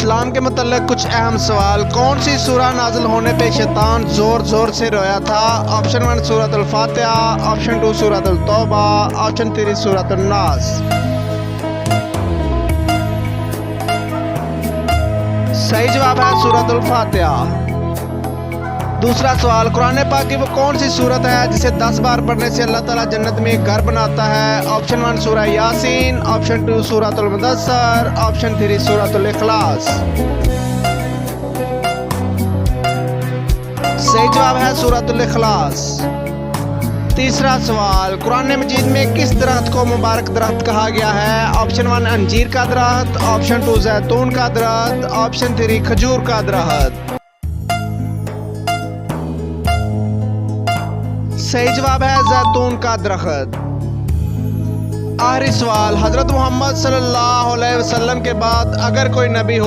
इस्लाम के मतलब कुछ अहम सवाल। कौन सी सूरह नाज़िल होने पे शैतान जोर जोर से रोया था? ऑप्शन 1 सूरतुल फातिहा, ऑप्शन 2 सूरतुल तौबा, ऑप्शन 3 सूरतुन नास। सही जवाब है सूरतुल फातिहा। दूसरा सवाल, कुरान पाक की वो कौन सी सूरत है जिसे 10 बार पढ़ने से अल्लाह ताला जन्नत में घर बनाता है? ऑप्शन 1 सूरह यासीन, ऑप्शन 2 सूरतुल मुदस्सर, ऑप्शन 3 सूरतुल इखलास। सही जवाब है सूरतुल इखलास। तीसरा सवाल, कुरान मजीद में किस दरख्त को मुबारक दरख्त कहा गया है? ऑप्शन 1 अंजीर का दरख्त, ऑप्शन 2 जैतून का दरख्त, ऑप्शन 3 खजूर का दरख्त। सही जवाब है जैतून का दरख्त। आखिरी सवाल, हजरत मोहम्मद सल्लल्लाहु अलैहि वसल्लम के बाद अगर कोई नबी हो